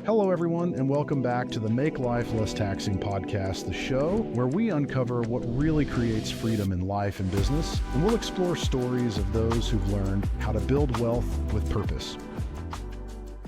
Hello, everyone, and welcome back to the Make Life Less Taxing podcast, the show where we uncover what really creates freedom in life and business, and we'll explore stories of those who've learned how to build wealth with purpose.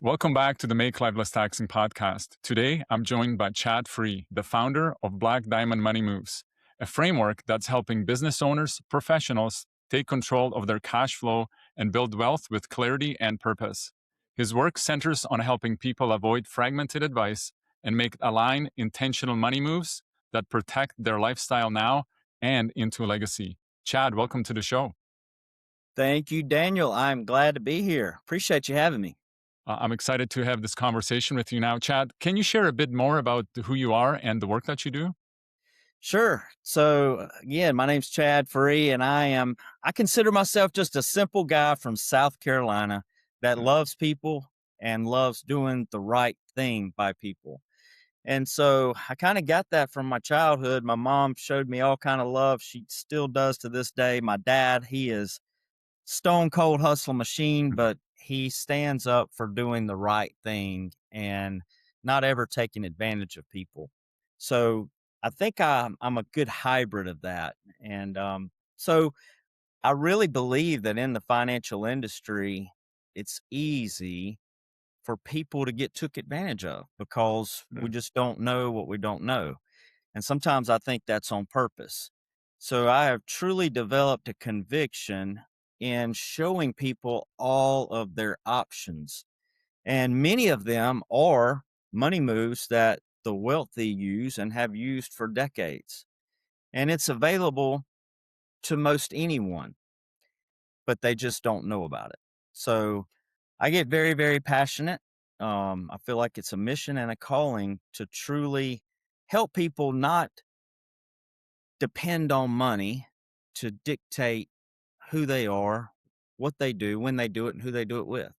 Welcome back to the Make Life Less Taxing podcast. Today, I'm joined by Chad Free, the founder of Black Diamond Money Moves, a framework that's helping business owners, professionals take control of their cash flow and build wealth with clarity and purpose. His work centers on helping people avoid fragmented advice and make aligned, intentional money moves that protect their lifestyle now and into legacy. Chad, welcome to the show. Thank you, Daniel. I'm glad to be here. Appreciate you having me. I'm excited to have this conversation with you now. Chad, can you share a bit more about who you are and the work that you do? Sure. So again, my name's Chad Free, and I consider myself just a simple guy from South Carolina that loves people and loves doing the right thing by people. And so I kind of got that from my childhood. My mom showed me all kind of love. She still does to this day. My dad, he is stone cold hustle machine, but he stands up for doing the right thing and not ever taking advantage of people. So I think I'm a good hybrid of that. And so I really believe that in the financial industry, it's easy for people to get took advantage of because we just don't know what we don't know. And sometimes I think that's on purpose. So I have truly developed a conviction in showing people all of their options. And many of them are money moves that the wealthy use and have used for decades. And it's available to most anyone, but they just don't know about it. So I get very, very passionate. I feel like it's a mission and a calling to truly help people not depend on money to dictate who they are, what they do, when they do it, and who they do it with.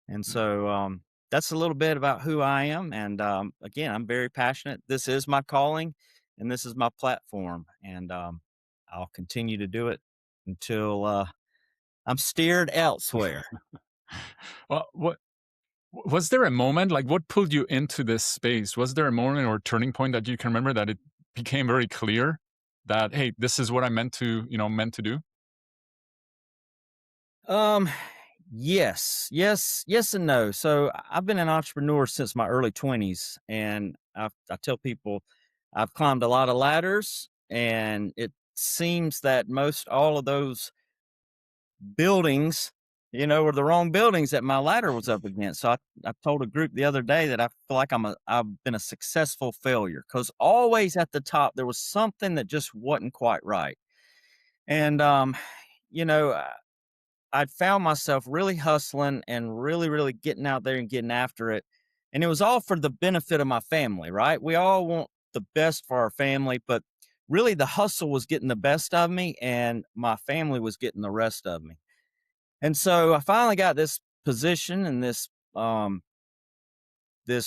And so that's a little bit about who I am. And again, I'm very passionate. This is my calling and this is my platform. And I'll continue to do it until I'm steered elsewhere. Well, what was there a moment, like what pulled you into this space? Was there a moment or turning point that you can remember that it became very clear that, hey, this is what I meant to do? Um, yes and no. So I've been an entrepreneur since my early 20s, and I tell people I've climbed a lot of ladders, and it seems that most all of those buildings, were the wrong buildings that my ladder was up against. So I told a group the other day that I feel like I've been a successful failure because always at the top there was something that just wasn't quite right. And you know, I'd found myself really hustling and really, really getting out there and getting after it. And it was all for the benefit of my family, right? We all want the best for our family, but really the hustle was getting the best of me and my family was getting the rest of me. And so I finally got this position and this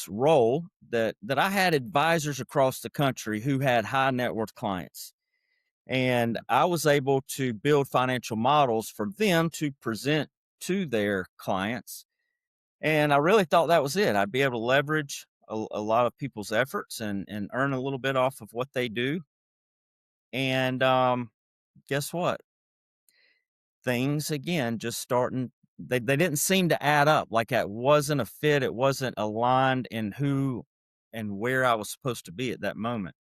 role that I had advisors across the country who had high net worth clients. And I was able to build financial models for them to present to their clients. And I really thought that was it. I'd be able to leverage a lot of people's efforts and earn a little bit off of what they do. And guess what? Things again just starting they didn't seem to add up. Like it wasn't a fit, it wasn't aligned in who and where I was supposed to be at that moment.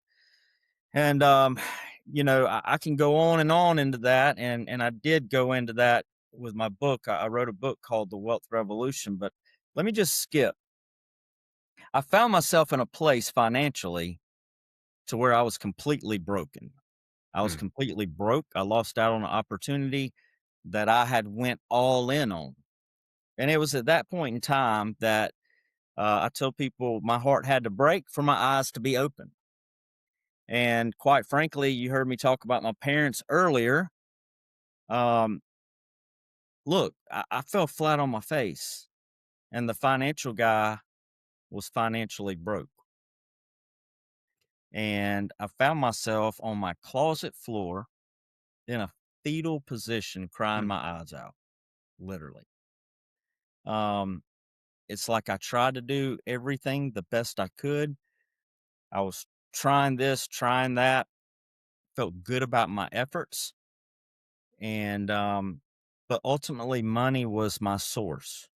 And I can go on into that, and I did go into that with my book. I wrote a book called The Wealth Revolution, but let me just skip. I found myself in a place financially to where I was completely broken. I was Hmm. completely broke. I lost out on an opportunity that I had went all in on. And it was at that point in time that I tell people my heart had to break for my eyes to be open. And quite frankly, you heard me talk about my parents earlier. Um, Look, I fell flat on my face, and the financial guy was financially broke. And I found myself on my closet floor in a fetal position, crying Hmm. my eyes out, literally. Um, it's like I tried to do everything the best I could. I was trying this, trying that, felt good about my efforts. And, but ultimately, money was my source.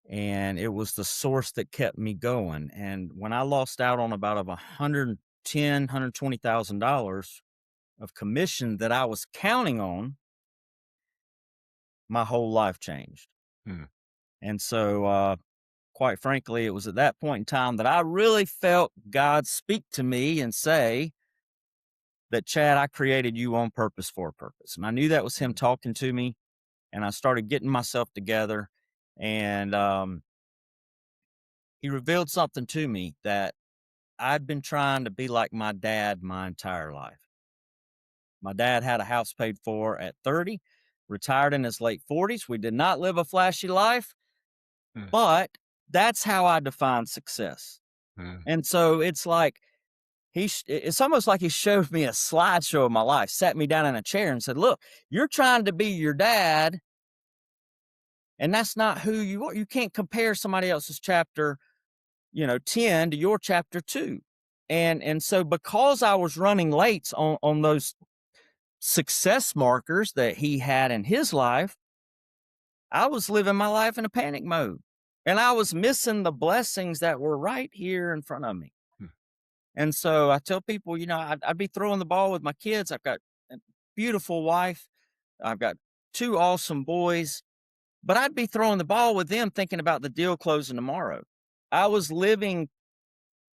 And it was the source that kept me going. And when I lost out on about of $120,000 of commission that I was counting on, my whole life changed. Mm. And so, quite frankly, it was at that point in time that I really felt God speak to me and say that, Chad, I created you on purpose for a purpose. And I knew that was Him talking to me. And I started getting myself together. And He revealed something to me that I'd been trying to be like my dad my entire life. My dad had a house paid for at 30, retired in his late 40s. We did not live a flashy life, Mm. but that's how I define success. Mm. And so it's like it's almost like he showed me a slideshow of my life, sat me down in a chair and said, "Look, you're trying to be your dad, and that's not who you are. You can't compare somebody else's chapter, 10 to your chapter 2." And so because I was running late on those success markers that he had in his life, I was living my life in a panic mode. And I was missing the blessings that were right here in front of me. Hmm. And so I tell people, I'd be throwing the ball with my kids. I've got a beautiful wife. I've got 2 awesome boys, but I'd be throwing the ball with them thinking about the deal closing tomorrow. I was living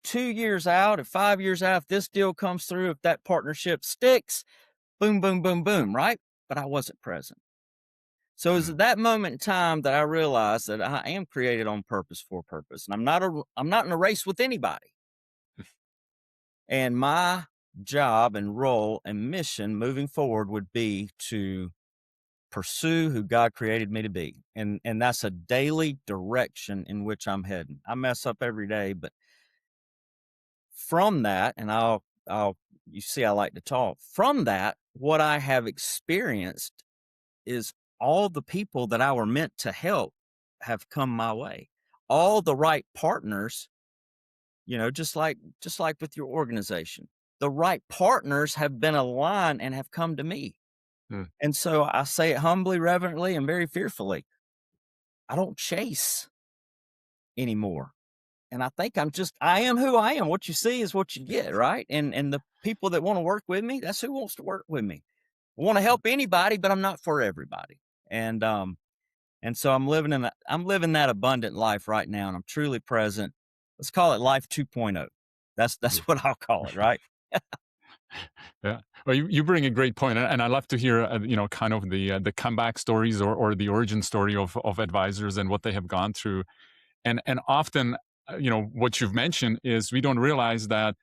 2 years out, or 5 years out, if this deal comes through, if that partnership sticks, boom, boom, boom, boom, right? But I wasn't present. So it was at that moment in time that I realized that I am created on purpose for a purpose. And I'm not in a race with anybody. And my job and role and mission moving forward would be to pursue who God created me to be. And that's a daily direction in which I'm heading. I mess up every day, but from that, and you see, I like to talk. From that, what I have experienced is all the people that I were meant to help have come my way. All the right partners, just like with your organization, the right partners have been aligned and have come to me. Mm. And so I say it humbly, reverently, and very fearfully. I don't chase anymore. And I think I am who I am. What you see is what you get, right? And the people that want to work with me, that's who wants to work with me. I want to help anybody, but I'm not for everybody. And so I'm living that abundant life right now, and I'm truly present. Let's call it life 2.0. That's what I'll call it, right? Yeah. Well, you bring a great point, and I love to hear, kind of the comeback stories or the origin story of advisors and what they have gone through. And often, what you've mentioned is we don't realize that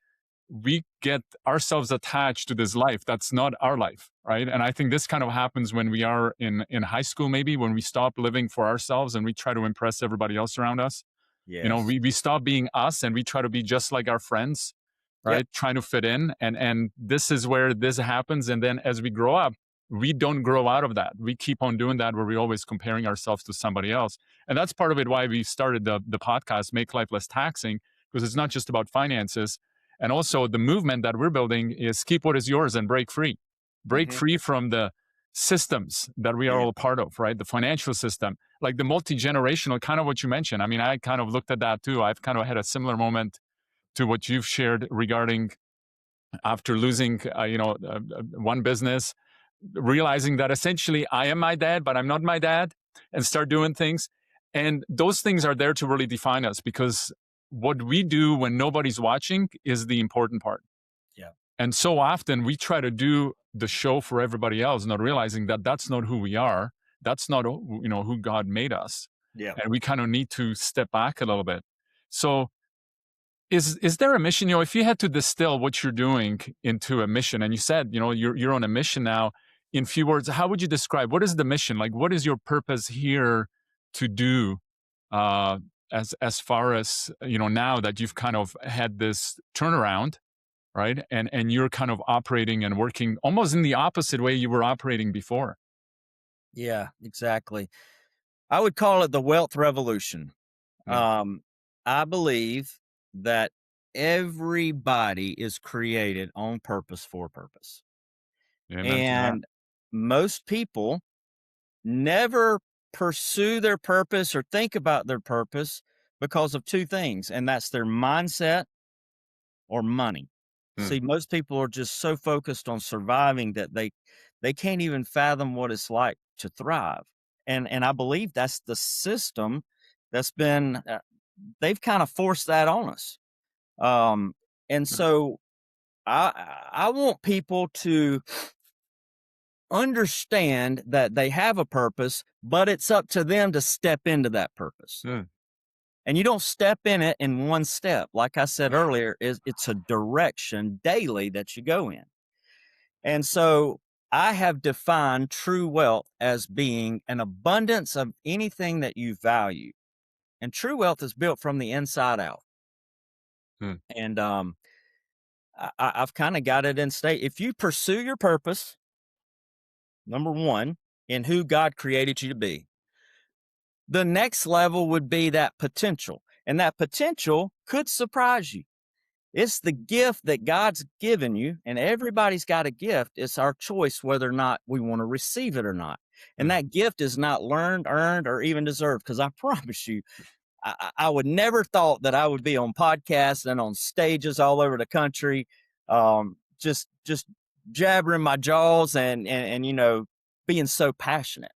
we get ourselves attached to this life that's not our life, right? And I think this kind of happens when we are in high school, maybe when we stop living for ourselves and we try to impress everybody else around us. Yes. We stop being us and we try to be just like our friends, Yep. right? Trying to fit in. And this is where this happens. And then as we grow up, we don't grow out of that. We keep on doing that where we're always comparing ourselves to somebody else. And that's part of it why we started the podcast, Make Life Less Taxing, because it's not just about finances. And also the movement that we're building is keep what is yours and break free. Break free from the systems that we are Yeah. all part of, right? The financial system, like the multi-generational, kind of what you mentioned. I mean, I kind of looked at that too. I've kind of had a similar moment to what you've shared regarding after losing, one business, realizing that essentially I am my dad, but I'm not my dad, and start doing things. And those things are there to really define us because what we do when nobody's watching is the important part. Yeah. And so often we try to do the show for everybody else, not realizing that that's not who we are. That's not, who God made us. Yeah. And we kind of need to step back a little bit. So is there a mission? If you had to distill what you're doing into a mission, and you said, you're on a mission now, in few words, how would you describe what is the mission? Like, what is your purpose here to do? As far as now that you've kind of had this turnaround, right? And you're kind of operating and working almost in the opposite way you were operating before. Yeah, exactly. I would call it the wealth revolution. Mm. I believe that everybody is created on purpose for purpose. Amen to that. And most people never pursue their purpose or think about their purpose because of two things, and that's their mindset or money. Mm. See, most people are just so focused on surviving that they can't even fathom what it's like to thrive. And I believe that's the system that's been they've kind of forced that on us. Um, and Mm. so I want people to understand that they have a purpose, but it's up to them to step into that purpose. Mm. And you don't step in it in one step. Like I said earlier, it's a direction daily that you go in. And so I have defined true wealth as being an abundance of anything that you value. And true wealth is built from the inside out. Mm. And I've kind of got it in state. If you pursue your purpose, number one, in who God created you to be, the next level would be that potential. And that potential could surprise you. It's the gift that God's given you, and everybody's got a gift. It's our choice whether or not we want to receive it or not. And Mm. that gift is not learned, earned, or even deserved. Because I promise you, I would never thought that I would be on podcasts and on stages all over the country, just jabbering my jaws and being so passionate.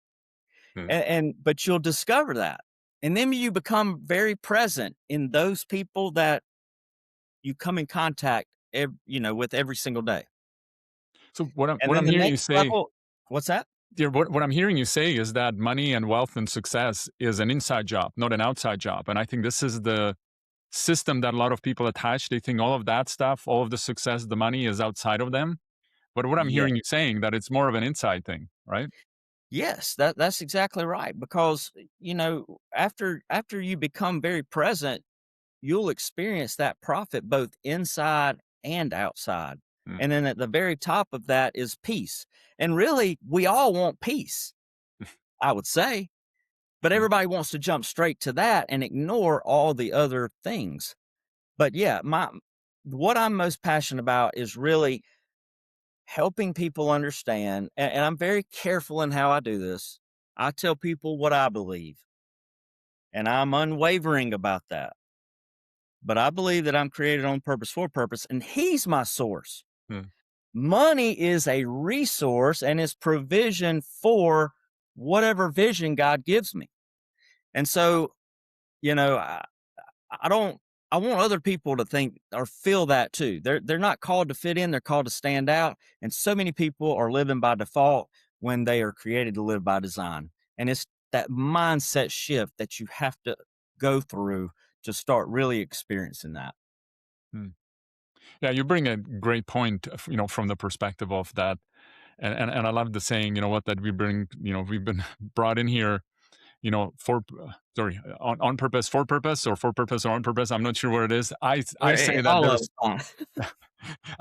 Mm. And but you'll discover that, and then you become very present in those people that you come in contact, with every single day. So what I'm And what then I'm the hearing you next say, level, what's that? dear, what I'm hearing you say is that money and wealth and success is an inside job, not an outside job. And I think this is the system that a lot of people attach. They think all of that stuff, all of the success, the money is outside of them. But what I'm Yeah. hearing you saying that it's more of an inside thing, right? Yes, that's exactly right. Because after you become very present, you'll experience that profit both inside and outside. Mm. And then at the very top of that is peace. And really, we all want peace, I would say. But Mm. everybody wants to jump straight to that and ignore all the other things. But yeah, my what I'm most passionate about is really helping people understand, and I'm very careful in how I do this. I tell people what I believe, and I'm unwavering about that. But I believe that I'm created on purpose for purpose, and He's my source. Mm. Money is a resource and is provision for whatever vision God gives me. And so, you know, I don't I want other people to think or feel that too. They're not called to fit in, they're called to stand out. And so many people are living by default when they are created to live by design. And it's that mindset shift that you have to go through to start really experiencing that. Mm. Yeah, you bring a great point, from the perspective of that. And I love the saying, that we bring, we've been brought in here, on purpose, for purpose, or for purpose or on purpose. I'm not sure what it is. I say that All of there's, it's fine.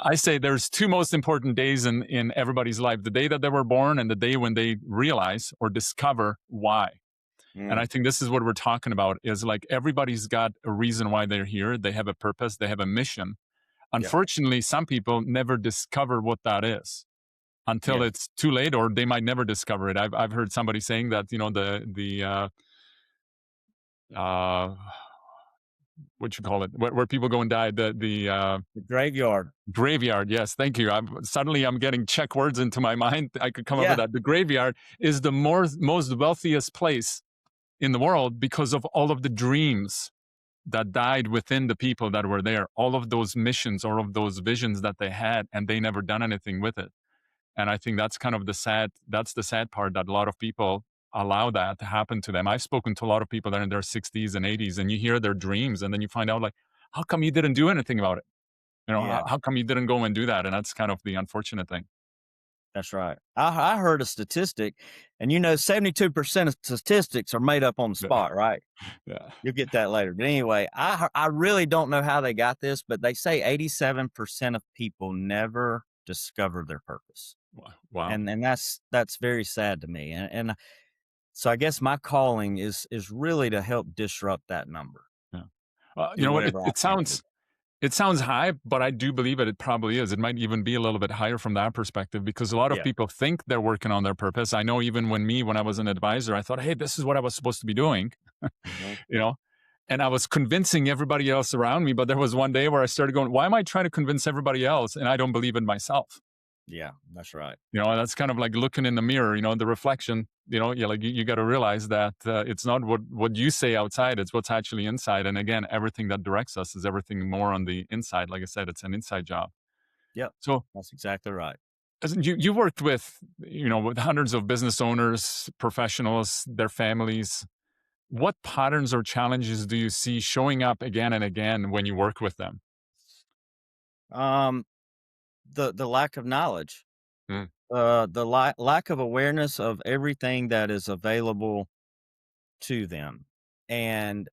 I say there's two most important days in everybody's life: the day that they were born and the day when they realize or discover why. And Mm, I think this is what we're talking about, is like everybody's got a reason why they're here. They have a purpose, they have a mission. yep. Unfortunately, some people never discover what that is until Yes. it's too late, or they might never discover it. I've heard somebody saying that, uh what you call it, where people go and die, the The graveyard. graveyard. Yes, thank you. I'm getting Czech words into my mind. I could come up with Yeah. that. The graveyard is the most wealthiest place in the world because of all of the dreams that died within the people that were there, all of those missions, all of those visions that they had, and they never done anything with it. And I think that's kind of that's the sad part, that a lot of people allow that to happen to them. I've spoken to a lot of people that are in their 60s and 80s, and you hear their dreams, and then you find out, like, how come you didn't do anything about it? Yeah. How come you didn't go and do that? And that's kind of the unfortunate thing. That's right. I heard a statistic, and 72% of statistics are made up on the Yeah. spot, right? Yeah. You'll get that later. But anyway, I really don't know how they got this, but they say 87% of people never discover their purpose. Wow. And that's very sad to me. And So I guess my calling is really to help disrupt that number. Yeah. You Do know what? whatever I can to. It sounds high, but I do believe it probably is. It might even be a little bit higher from that perspective because a lot of Yeah. people think they're working on their purpose. I know even when I was an advisor, I thought, hey, this is what I was supposed to be doing, Mhm. you know, and I was convincing everybody else around me. But there was one day where I started going, why am I trying to convince everybody else and I don't believe in myself? Yeah, that's right. That's kind of like looking in the mirror, the reflection, you got to realize that it's not what you say outside, it's what's actually inside. And again, everything that directs us is everything more on the inside. Like I said, it's an inside job. Yep, So that's exactly right. as you worked with hundreds of business owners, professionals, their families. What patterns or challenges do you see showing up again and again when you work with them? Um, the lack of knowledge, Mm, lack of awareness of everything that is available to them, and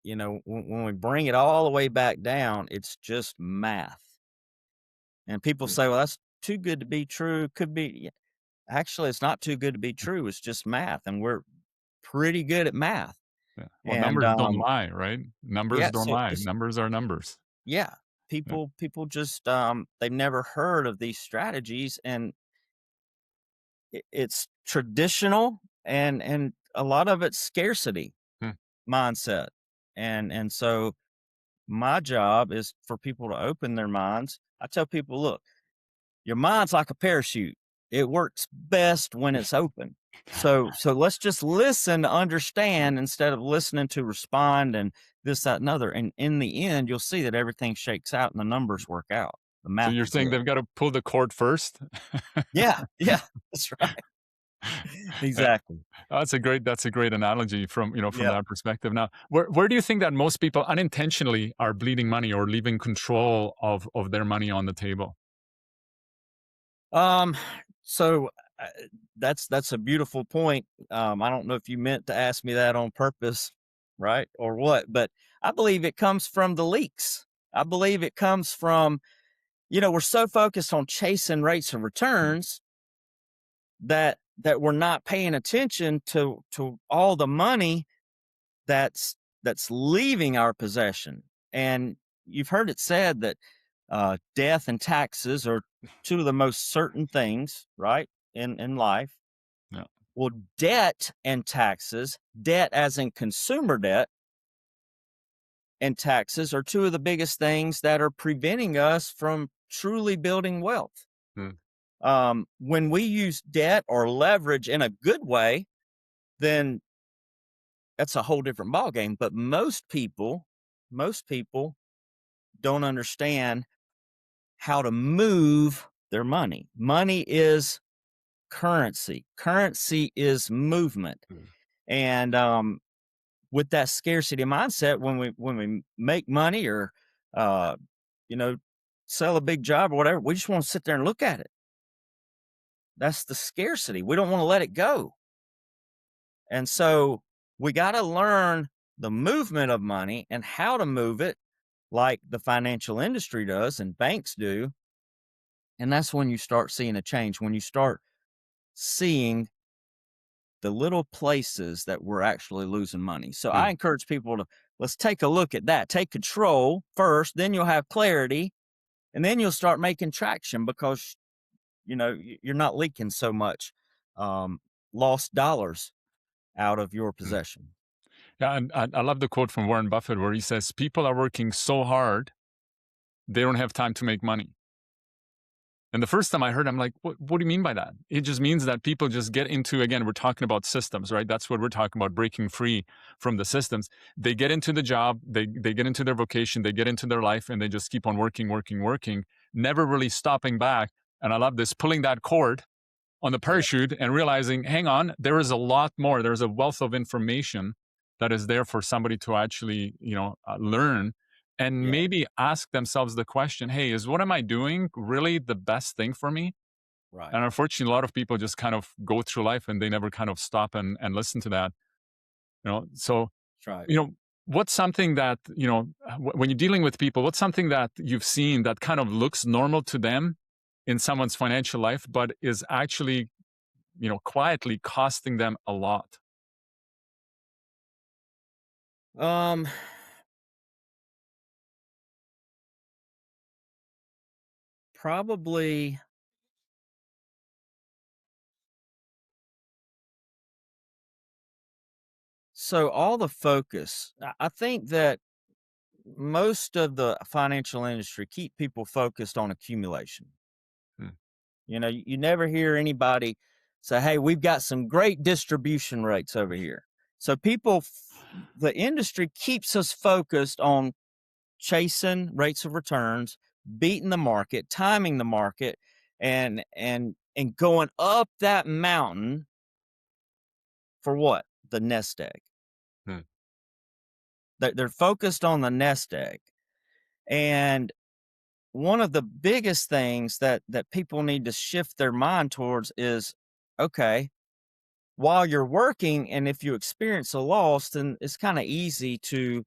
when we bring it all the way back down, it's just math. And people mm, say, "Well, that's too good to be true." Could be. Actually, it's not too good to be true. It's just math, and we're pretty good at math. yeah. Well, And numbers don't lie, right? Numbers yeah, don't lie. Numbers are numbers. yeah, Yeah. people just they've never heard of these strategies, and it's traditional, and a lot of it's scarcity Hmm. mindset, and so my job is for people to open their minds. I tell people, look, your mind's like a parachute. It works best when it's open. So let's just listen to understand instead of listening to respond and this, that, and other. And in the end, you'll see that everything shakes out and the numbers work out. The So math you're is saying there. they've got to pull the cord first? Yeah, yeah, that's right. Yeah. Exactly. That's a great analogy from Yeah. that perspective. Now, where do you think that most people unintentionally are bleeding money or leaving control of their money on the table? Um, so uh, that's a beautiful point. I don't know if you meant to ask me that on purpose, right, or what, but I believe it comes from the leaks. I believe it comes from, we're so focused on chasing rates of Mm, returns that we're not paying attention to all the money that's leaving our possession. And you've heard it said that death and taxes are two of the most certain things, right, in life. yeah. Well, debt and taxes, debt as in consumer debt, and taxes are two of the biggest things that are preventing us from truly building wealth. Mm, When we use debt or leverage in a good way, then that's a whole different ballgame. But most people don't understand how to move their money. Money is currency. Currency is movement. mm, And with that scarcity mindset, when we make money or uh, you know sell a big job or whatever, we just want to sit there and look at it. That's the scarcity. We don't want to let it go. And so we got to learn the movement of money and how to move it like the financial industry does and banks do. And that's when you start seeing a change, when you start seeing the little places that we're actually losing money. So I mm. encourage people to let's take a look at that. Take control first, then you'll have clarity, and then you'll start making traction because you're not leaking so much um, lost dollars out of your possession. Yeah, and I love the quote from Warren Buffett where he says, "People are working so hard they don't have time to make money." And the first time I heard, I'm like, what do you mean by that? It just means that people just get into, again, we're talking about systems, right? That's what we're talking about, breaking free from the systems. They get into the job, they get into their vocation, they get into their life, and they just keep on working, working, working, never really stopping back. And I love this, pulling that cord on the Yeah, parachute and realizing, hang on, there is a lot more. There's a wealth of information that is there for somebody to actually, learn and yeah, maybe ask themselves the question, hey, is what am I doing really the best thing for me? right. And unfortunately, a lot of people just kind of go through life and they never kind of stop and listen to that. So, That's right. you know, what's something that, when you're dealing with people, what's something that you've seen that kind of looks normal to them in someone's financial life, but is actually quietly costing them a lot? Um, Probably. So all the focus, I think that most of the financial industry keep people focused on accumulation. Hmm. You never hear anybody say, "Hey, we've got some great distribution rates over here." So the industry keeps us focused on chasing rates of returns, beating the market, timing the market, and going up that mountain for what? The nest egg. Hmm. They're focused on the nest egg. And one of the biggest things that people need to shift their mind towards is, okay, while you're working, and if you experience a loss, then it's kind of easy to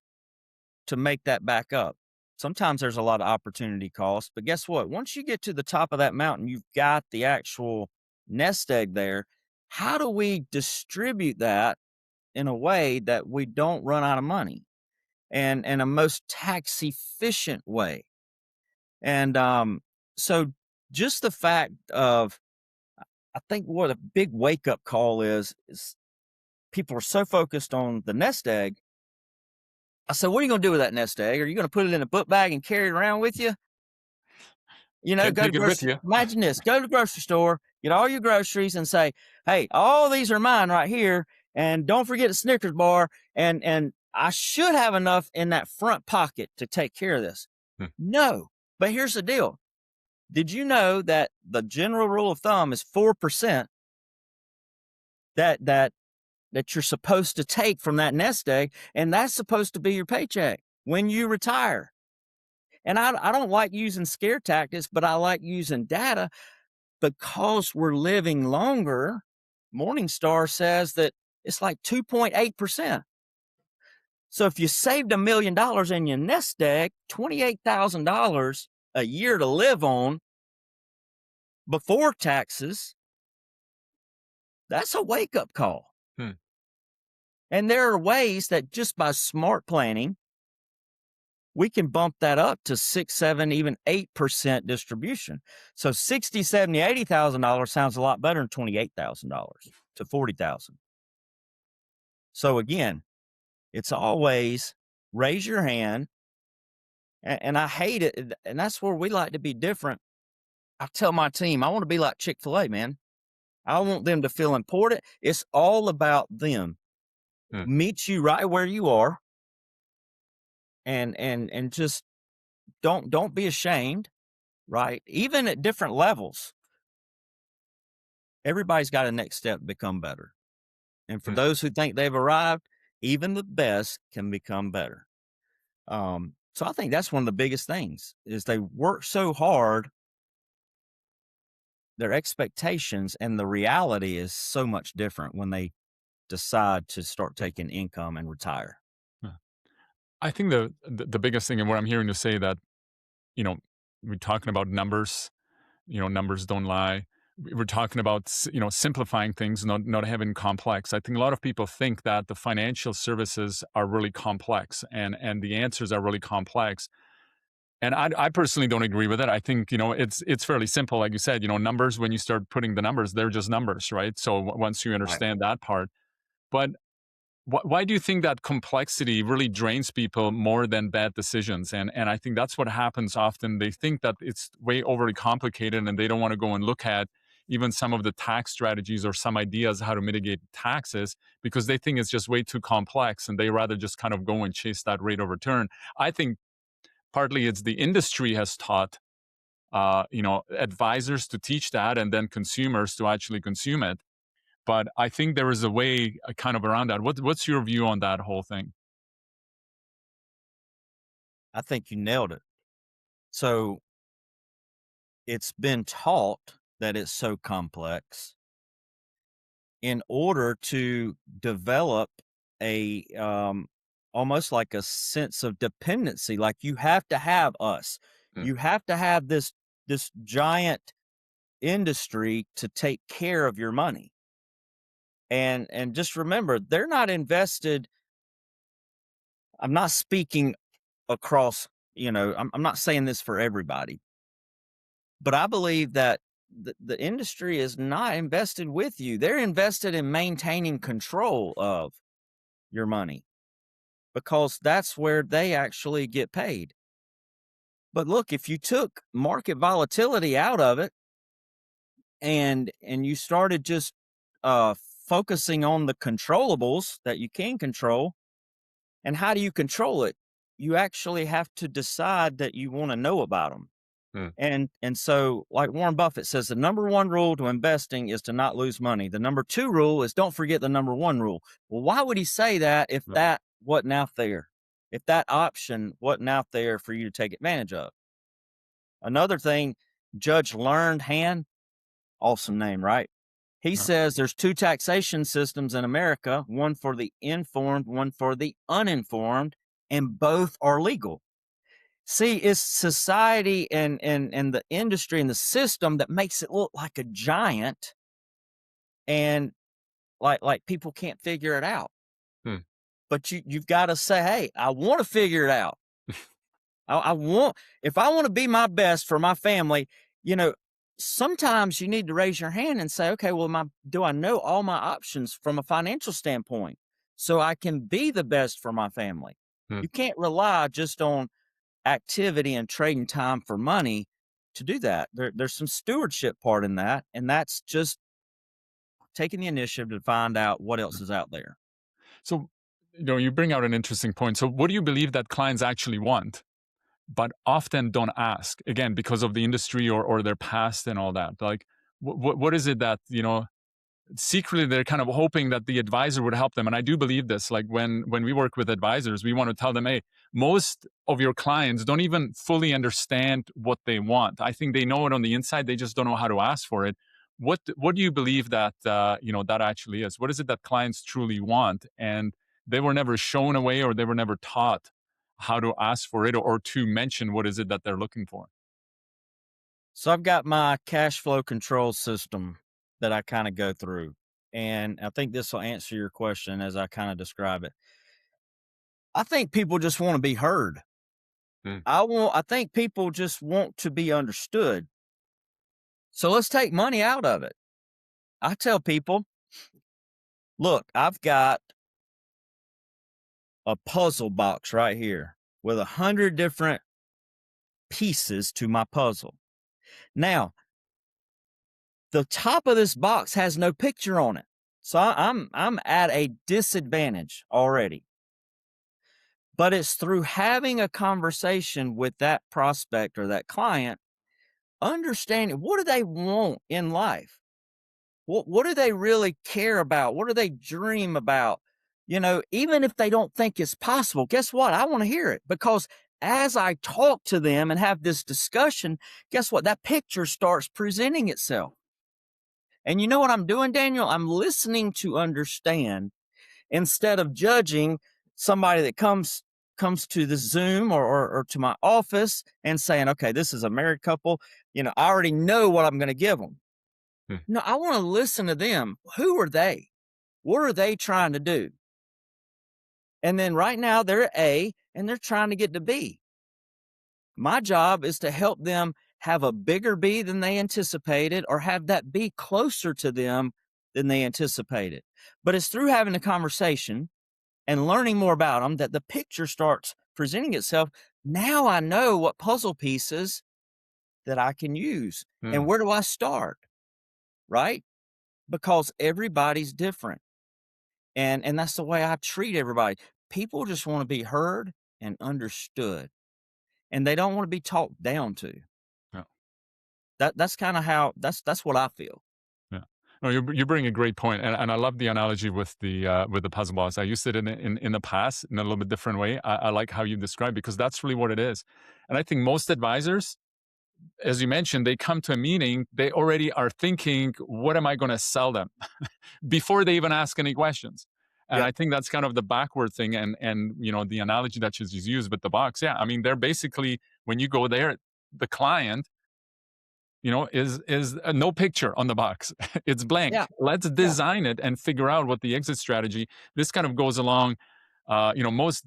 make that back up. Sometimes there's a lot of opportunity cost, but guess what? Once you get to the top of that mountain, you've got the actual nest egg there. How do we distribute that in a way that we don't run out of money, and a most tax efficient way? And so just the fact of, I think what a big wake up call is people are so focused on the nest egg. I said, what are you going to do with that nest egg? Are you going to put it in a book bag and carry it around with you? Can't Go to take it with grocery. you. Imagine this: go to the grocery store, get all your groceries, and say, "Hey, all these are mine right here, and don't forget a Snickers bar. And I should have enough in that front pocket to take care of this." Hmm. No, but here's the deal: did you know that the general rule of thumb is 4% that you're supposed to take from that nest egg, and that's supposed to be your paycheck when you retire? And I don't like using scare tactics, but I like using data because we're living longer. Morningstar says that it's like 2.8%. So if you saved $1 million in your nest egg, $28,000 a year to live on before taxes, that's a wake up call. Hmm. And there are ways that just by smart planning, we can bump that up to 6, 7, even 8% distribution. So $60, $70, $80,000 sounds a lot better than $28,000 to $40,000. So again, it's always raise your hand. And I hate it. And that's where we like to be different. I tell my team, I want to be like Chick-fil-A, man. I want them to feel important. It's all about them. Hmm. Meet you right where you are, and just don't be ashamed, right? Even at different levels, everybody's got a next step to become better. And for Hmm. those who think they've arrived, even the best can become better. So I think that's one of the biggest things is they work so hard, their expectations and the reality is so much different when they decide to start taking income and retire. Yeah. I think the biggest thing, and what I'm hearing you say, that you know we're talking about numbers. Numbers don't lie. We're talking about simplifying things, not having complex. I think a lot of people think that the financial services are really complex, and the answers are really complex. And I personally don't agree with it. I think it's fairly simple, like you said. Numbers, when you start putting the numbers, they're just numbers, right? So once you Right. understand that part, but why do you think that complexity really drains people more than bad decisions? And I think that's what happens often. They think that it's way overly complicated, and they don't want to go and look at even some of the tax strategies or some ideas how to mitigate taxes, because they think it's just way too complex, and they rather just kind of go and chase that rate of return. I think partly it's the industry has taught advisors to teach that, and then consumers to actually consume it. But I think there is a way kind of around that. What's your view on that whole thing? I think you nailed it. So it's been taught that it's so complex in order to develop a almost like a sense of dependency. Like you have to have us. Mm. You have to have this giant industry to take care of your money. And just remember, they're not invested. I'm not speaking across, I'm not saying this for everybody, but I believe that the industry is not invested with you. They're invested in maintaining control of your money because that's where they actually get paid. But look, if you took market volatility out of it and you started just uh focusing on the controllables that you can control, and how do you control it? You actually have to decide that you want to know about them. Hmm. And so, like Warren Buffett says, the number one rule to investing is to not lose money. The number two rule is don't forget the number one rule. Well, why would he say that if Yeah. that wasn't out there? If that option wasn't out there for you to take advantage of? Another thing, Judge Learned Hand, awesome name, right? He Yeah. says there's two taxation systems in America, one for the informed, one for the uninformed, and both are legal. See, it's society and the industry and the system that makes it look like a giant, and like people can't figure it out. Hmm. But you've got to say, hey, I want to figure it out. I want, if I want to be my best for my family, you know, sometimes you need to raise your hand and say, okay, well, do I know all my options from a financial standpoint so I can be the best for my family? Hmm. You can't rely just on activity and trading time for money to do that. There's some stewardship part in that, and that's just taking the initiative to find out what else is out there. So, you bring out an interesting point. So, what do you believe that clients actually want, but often don't ask? Again, because of the industry or their past and all that. Like, what is it that secretly they're kind of hoping that the advisor would help them? And I do believe this. Like when we work with advisors, we want to tell them, hey, most of your clients don't even fully understand what they want. I think they know it on the inside, they just don't know how to ask for it. What do you believe that that actually is? What is it that clients truly want, and they were never shown a way, or they were never taught how to ask for it, or to mention what is it that they're looking for? So I've got my cash flow control system that I kind of go through. And I think this will answer your question as I kind of describe it. I think people just want to be heard. Mm, I think people just want to be understood. So let's take money out of it. I tell people, look, I've got a puzzle box right here with 100 different pieces to my puzzle. Now, the top of this box has no picture on it. So I'm at a disadvantage already. But it's through having a conversation with that prospect or that client, understanding what do they want in life? What do they really care about? What do they dream about? Even if they don't think it's possible, guess what? I want to hear it, because as I talk to them and have this discussion, guess what? That picture starts presenting itself. And you know what I'm doing, Daniel? I'm listening to understand instead of judging somebody that comes to the Zoom or to my office and saying, okay, this is a married couple. I already know what I'm going to give them. mm, No, I want to listen to them. Who are they? What are they trying to do? And then right now they're at A and they're trying to get to B. My job is to help them have a bigger B than they anticipated, or have that B closer to them than they anticipated. But it's through having a conversation and learning more about them that the picture starts presenting itself. Now I know what puzzle pieces that I can use. And mm. where do I start? Right? Because everybody's different. And that's the way I treat everybody. People just want to be heard and understood. And they don't want to be talked down to. Yeah. That's kind of how that's what I feel. Yeah. No, you bring a great point, and I love the analogy with the puzzle box. I used it in the past in a little bit different way. I like how you describe, because that's really what it is. And I think most advisors, as you mentioned, they come to a meeting, they already are thinking, what am I going to sell them, before they even ask any questions. And Yep. I think that's kind of the backward thing. And the analogy that you just used with the box. Yeah, I mean, they're basically, when you go there, the client is no picture on the box. It's Yeah. blank. Let's Yeah. design it and figure out what the exit strategy. This kind of goes along. Most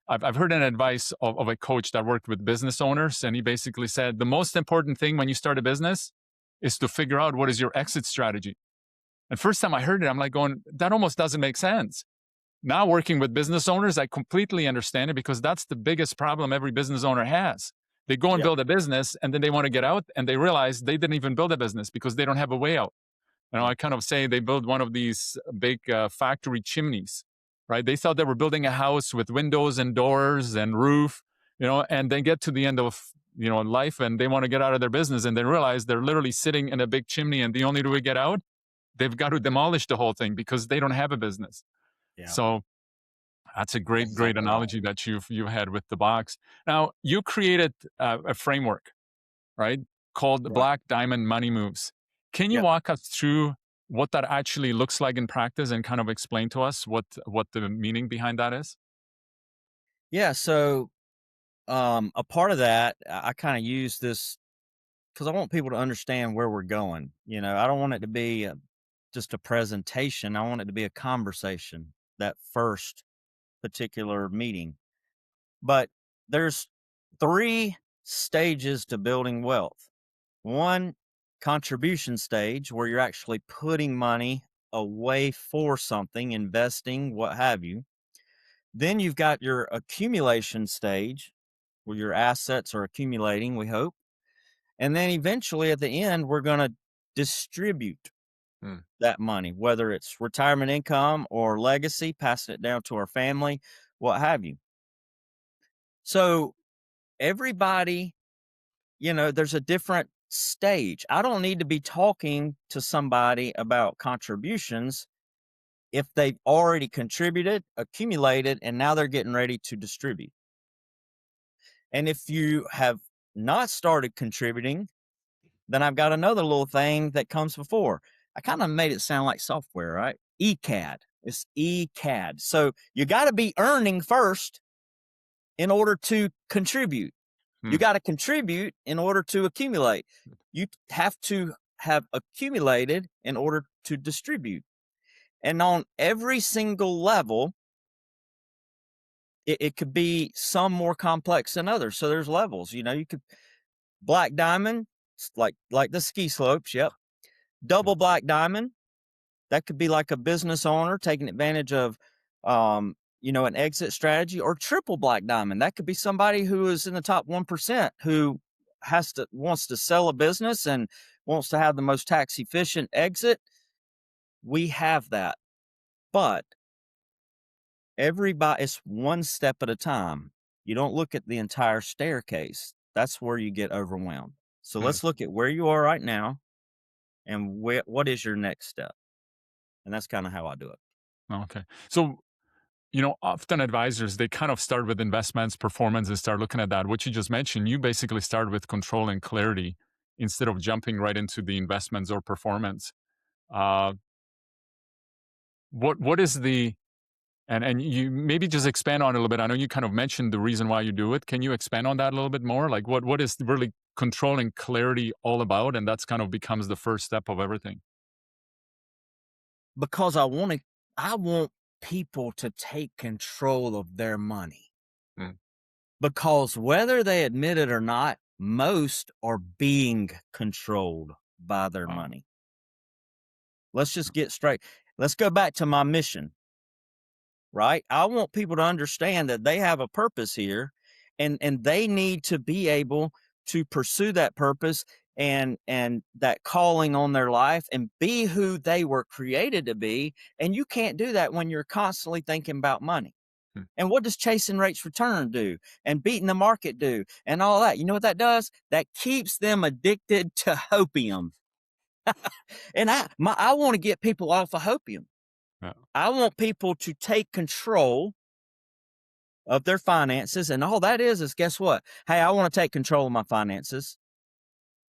I've heard an advice of a coach that worked with business owners, and he basically said the most important thing when you start a business is to figure out what is your exit strategy. And first time I heard it, I'm like going, that almost doesn't make sense. Now working with business owners, I completely understand it because that's the biggest problem every business owner has. They go and Yep. build a business and then they want to get out and they realize they didn't even build a business because they don't have a way out. Yep. I kind of say they build one of these big factory chimneys, right? They thought they were building a house with windows and doors and roof, and they get to the end of life and they want to get out of their business and they realize they're literally sitting in a big chimney and the only way to get out, they've got to demolish the whole thing because they don't have a business. Yeah. So that's a great Exactly right. analogy that you've had with the box. Now you created a framework, right, called the Right. Black Diamond Money Moves. Can you Yep. walk us through what that actually looks like in practice and kind of explain to us what the meaning behind that is? Yeah. So, a part of that, I kind of use this because I want people to understand where we're going. I don't want it to be just a presentation. I want it to be a conversation. That first particular meeting, but there's 3 stages to building wealth. One, contribution stage, where you're actually putting money away for something, investing, what have you. Then you've got your accumulation stage, where your assets are accumulating, we hope. And then eventually at the end, we're going to distribute Hmm. that money, whether it's retirement income or legacy, passing it down to our family, what have you. So everybody, there's a different stage. I don't need to be talking to somebody about contributions if they've already contributed, accumulated, and now they're getting ready to distribute. And if you have not started contributing, then I've got another little thing that comes before. I kind of made it sound like software, right? ECAD. It's ECAD. So you got to be earning first in order to contribute. You Hmm. got to contribute in order to accumulate. You have to have accumulated in order to distribute. And on every single level, it could be some more complex than others. So there's levels. You could black diamond, like the ski slopes. Yep. Double black diamond. That could be like a business owner taking advantage of, an exit strategy, or triple black diamond. That could be somebody who is in the top 1% who wants to sell a business and wants to have the most tax efficient exit. We have that, but it's one step at a time. You don't look at the entire staircase. That's where you get overwhelmed. So Hmm. let's look at where you are right now and what is your next step. And that's kind of how I do it. Okay. So, often advisors, they kind of start with investments, performance, and start looking at that. What you just mentioned, you basically start with control and clarity instead of jumping right into the investments or performance. Uh, what is the and you maybe just expand on it a little bit. I know you kind of mentioned the reason why you do it. Can you expand on that a little bit more? Like what is really control and clarity all about? And that's kind of becomes the first step of everything. Because I want people to take control of their money. Mm. Because whether they admit it or not, most are being controlled by their Wow. money. Let's just get straight. Let's go back to my mission, right? I want people to understand that they have a purpose here, and they need to be able to pursue that purpose and that calling on their life and be who they were created to be. And you can't do that when you're constantly thinking about money. Mm. And what does chasing rates return do and beating the market do and all that? You know what that does? That keeps them addicted to hopium. And I want to get people off of hopium. Yeah. I want people to take control of their finances. And all that is guess what? Hey, I want to take control of my finances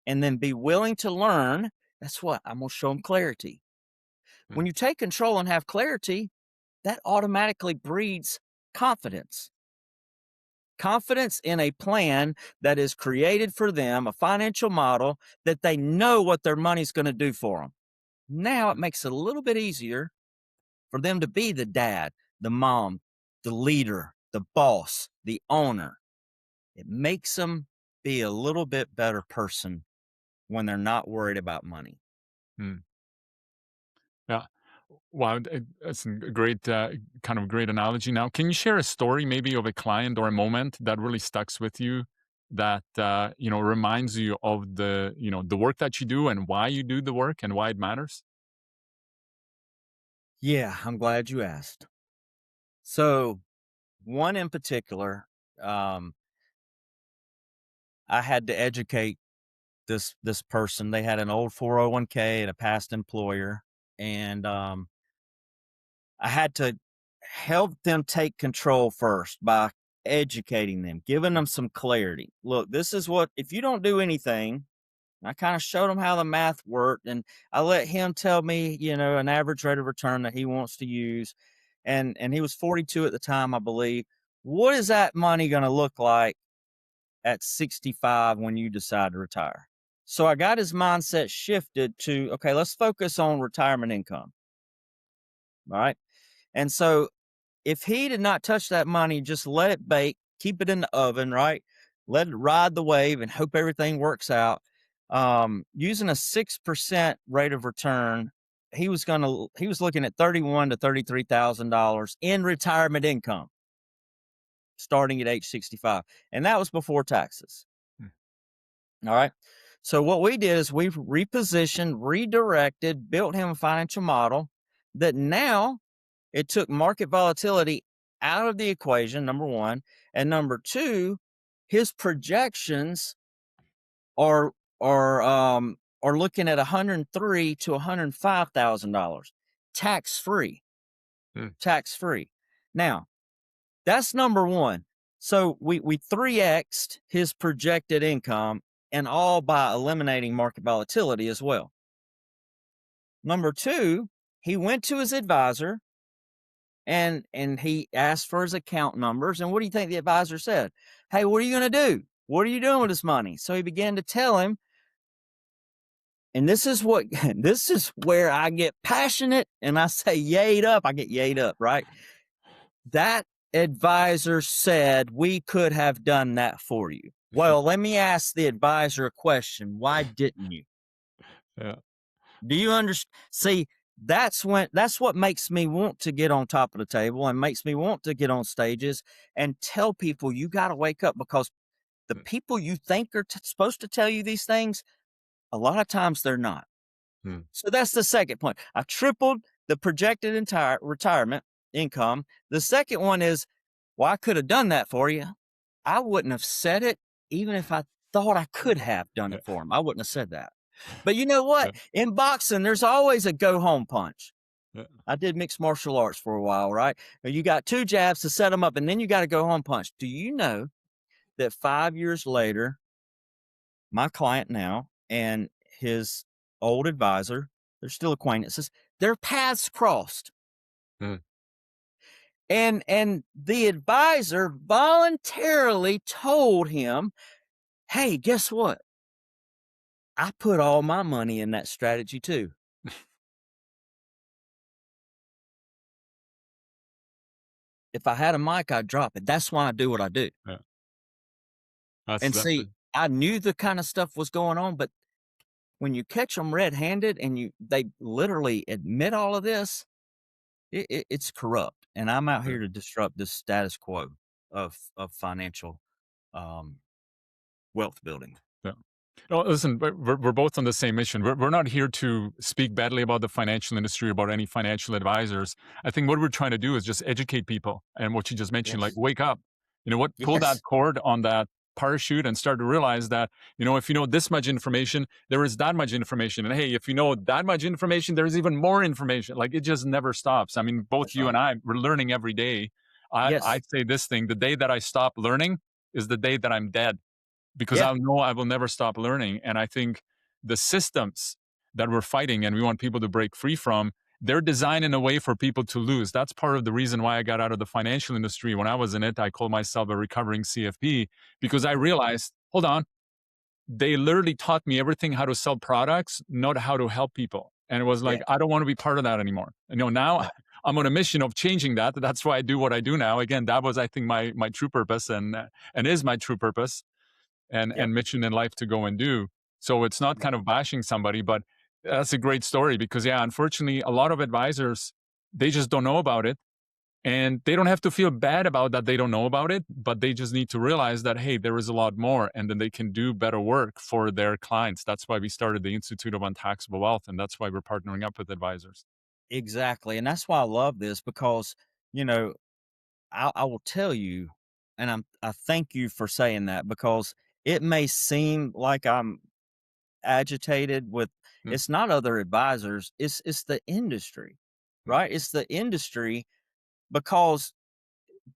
and then be willing to learn. That's what I'm going to show them clarity. When Mm. you take control and have clarity, that automatically breeds confidence. confidence in a plan that is created for them, a financial model that they know what their money's going to do for them. Now it makes it a little bit easier for them to be the dad, the mom, the leader, the boss, the owner. It makes them be a little bit better person when they're not worried about money. Mm. Yeah. Wow, that's a great kind of great analogy. Now, can you share a story maybe of a client or a moment that really sticks with you that reminds you of the work that you do and why you do the work and why it matters? Yeah, I'm glad you asked. So, one in particular, um, I had to educate this person. They had an old 401k and a past employer, and I had to help them take control first by educating them, giving them some clarity. Look, this is what, if you don't do anything, I kind of showed him how the math worked, and I let him tell me, an average rate of return that he wants to use. And he was 42 at the time, I believe. What is that money going to look like at 65 when you decide to retire? So I got his mindset shifted to, okay, let's focus on retirement income. All right. And so if he did not touch that money, just let it bake, keep it in the oven, right? Let it ride the wave and hope everything works out. Using a 6% rate of return, he was looking at $31,000 to $33,000 in retirement income starting at age 65. And that was before taxes. Mm. All right. So what we did is we repositioned, redirected, built him a financial model that now it took market volatility out of the equation, number one. And number two, his projections are are looking at $103,000 to $105,000 tax free. Mm. Tax free. Now, that's number one. So we 3x'd his projected income, and all by eliminating market volatility as well. Number two, he went to his advisor and he asked for his account numbers. And what do you think the advisor said? Hey, what are you going to do? What are you doing with this money? So he began to tell him, and this is where I get passionate and I say yayed up. I get yayed up, right? That advisor said we could have done that for you. Well, let me ask the advisor a question. Why didn't you? Yeah. Do you understand? See, that's what makes me want to get on top of the table and makes me want to get on stages and tell people you got to wake up, because the people you think are supposed to tell you these things, a lot of times they're not. Mm. So that's the second point. I tripled the projected entire retirement income. The second one is, well, I could have done that for you. I wouldn't have said it even if I thought I could have done it for him. I wouldn't have said that. But you know what? Yeah. In boxing, there's always a go home punch. Yeah. I did mixed martial arts for a while, right? You got 2 jabs to set them up, and then you got to go home punch. Do you know that 5 years later, my client now and his old advisor, they're still acquaintances, their paths crossed. Mm. And the advisor voluntarily told him, hey, guess what? I put all my money in that strategy too. If I had a mic, I'd drop it. That's why I do what I do. Yeah. That's And see, I knew the kind of stuff was going on, but when you catch them red-handed and they literally admit all of this, it's corrupt. And I'm out yeah. here to disrupt this status quo of financial wealth building. Yeah. No, listen, we're both on the same mission. We're not here to speak badly about the financial industry, about any financial advisors. I think what we're trying to do is just educate people. And what you just mentioned, like, Yes. wake up. You know what? Pull that Yes. cord on that parachute and start to realize that, if you know this much information, there is that much information. And hey, if you know that much information, there's even more information. Like, it just never stops. I mean, both That's you right. and I, we're learning every day. Yes. I'd say this thing: the day that I stop learning is the day that I'm dead, because Yeah. I know I will never stop learning. And I think the systems that we're fighting and we want people to break free from, they're designed in a way for people to lose. That's part of the reason why I got out of the financial industry. When I was in it, I called myself a recovering CFP because I realized, hold on, they literally taught me everything how to sell products, not how to help people. And it was Yeah. like, I don't want to be part of that anymore. Now Right. I'm on a mission of changing that. That's why I do what I do now. Again, that was, I think, my true purpose and is my true purpose Yep. and mission in life to go and do. So it's not Yep. kind of bashing somebody, but that's a great story because, yeah, unfortunately, a lot of advisors, they just don't know about it. And they don't have to feel bad about that they don't know about it, but they just need to realize that, hey, there is a lot more, and then they can do better work for their clients. That's why we started the Institute of Untaxable Wealth, and that's why we're partnering up with advisors. Exactly. And that's why I love this because, you know, I will tell you, and I thank you for saying that because it may seem like I'm agitated with Mm, it's not other advisors, it's the industry, mm, right? It's the industry because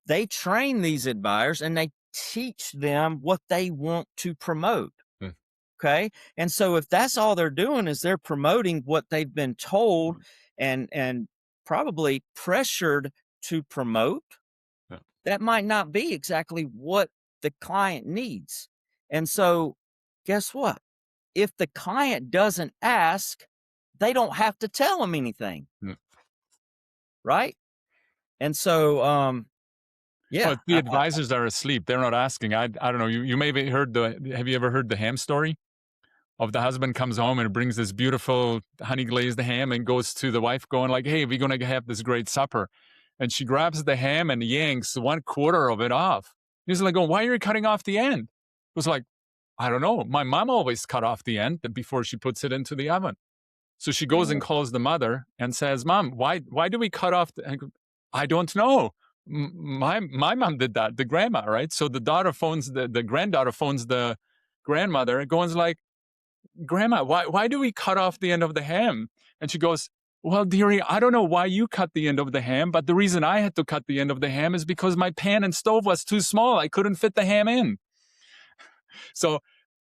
they train these advisors and they teach them what they want to promote. mm, Okay. And so if that's all they're doing is they're promoting what they've been told and probably pressured to promote, yeah, that might not be exactly what the client needs. And so guess what? If the client doesn't ask, they don't have to tell them anything, mm. right? And so Well, yeah, the advisors are asleep. They're not asking. I don't know. You maybe heard have you ever heard the ham story? Of the husband comes home and brings this beautiful honey glazed ham and goes to the wife going like, hey, we're going to have this great supper. And she grabs the ham and yanks 1/4 of it off. He's like, oh, why are you cutting off the end? It was like, I don't know. My mom always cut off the end before she puts it into the oven. So she goes and oh, calls the mother and says, Mom, why do we cut off I don't know. My mom did that, the grandma, right? So the daughter phones the granddaughter phones the grandmother and goes like, Grandma, why do we cut off the end of the ham? And she goes, well, dearie, I don't know why you cut the end of the ham, but the reason I had to cut the end of the ham is because my pan and stove was too small. I couldn't fit the ham in. So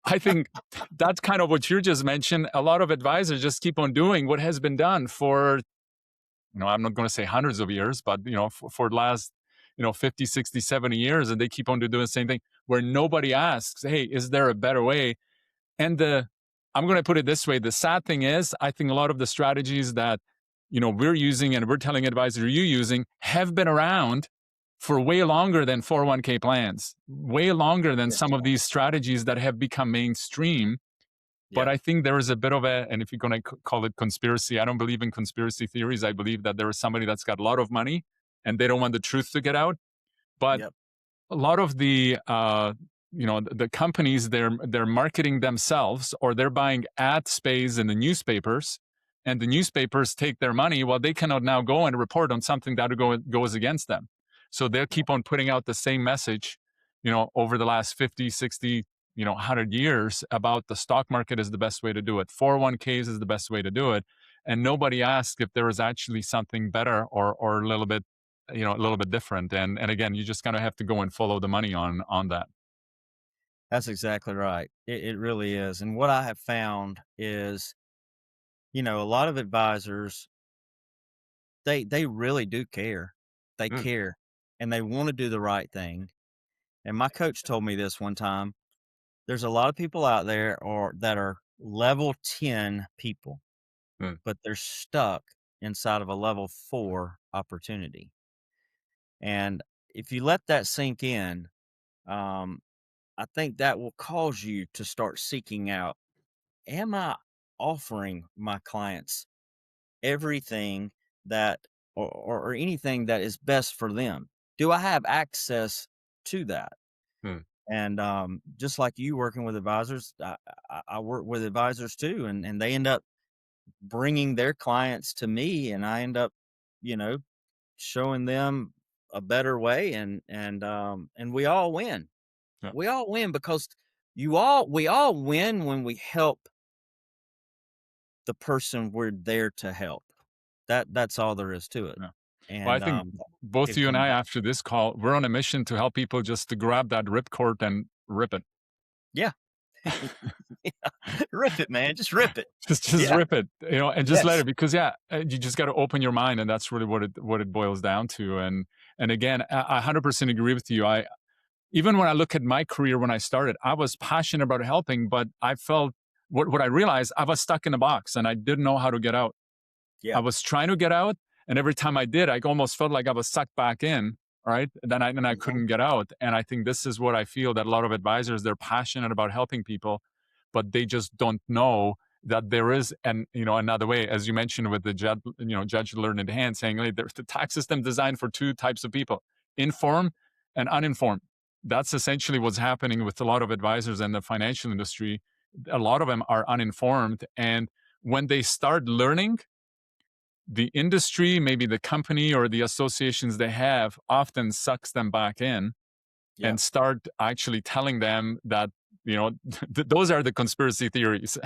I think that's kind of what you just mentioned. A lot of advisors just keep on doing what has been done for, I'm not going to say hundreds of years, but, for the last, 50, 60, 70 years. And they keep on doing the same thing where nobody asks, hey, is there a better way? And I'm going to put it this way. The sad thing is, I think a lot of the strategies that, we're using and we're telling advisors you're using have been around for way longer than 401k plans, way longer than yes. some of these strategies that have become mainstream. But Yep. I think there is a bit of and if you're going to call it conspiracy, I don't believe in conspiracy theories. I believe that there is somebody that's got a lot of money and they don't want the truth to get out. But Yep. a lot of the companies, they're marketing themselves or they're buying ad space in the newspapers, and the newspapers take their money. Well, they cannot now go and report on something that goes against them, so they'll keep on putting out the same message, over the last 50, 60, 100 years about the stock market is the best way to do it, 401ks is the best way to do it, and nobody asks if there is actually something better or a little bit, a little bit different. And again, you just kind of have to go and follow the money on that. That's exactly right. It really is. And what I have found is, a lot of advisors, they really do care. They Mm, care and they want to do the right thing. And my coach told me this one time. There's a lot of people out there or that are level 10 people, mm, but they're stuck inside of a level 4 opportunity. And if you let that sink in, um, I think that will cause you to start seeking out, am I offering my clients everything that or anything that is best for them? Do I have access to that? mm, And just like you working with advisors, I work with advisors too, and they end up bringing their clients to me, and I end up, you know, showing them a better way, and we all win. yeah, We all win because we all win when we help the person we're there to help. That's all there is to it. yeah. Well, I And think both can you and come I, back. after this call, we're on a mission to help people just to grab that ripcord and rip it. Yeah. Yeah. Rip it, man. Just rip it. Just Yeah. rip it, and just let Yes. it, because you just got to open your mind, and that's really what it boils down to. And again, I 100% agree with you. I Even when I look at my career when I started, I was passionate about helping, but I felt what I realized, I was stuck in a box and I didn't know how to get out. I Yeah. was trying to get out, and every time I did, I almost felt like I was sucked back in. Right, then I Mhm. couldn't get out. And I think this is what I feel, that a lot of advisors, they're passionate about helping people, but they just don't know that there is another way, as you mentioned with the judge learned hand, saying, hey, there's the tax system designed for two types of people: informed and uninformed. That's essentially what's happening with a lot of advisors in the financial industry. A lot of them are uninformed, and when they start learning, the industry, maybe the company or the associations they have, often sucks them back in Yeah. and start actually telling them that, those are the conspiracy theories,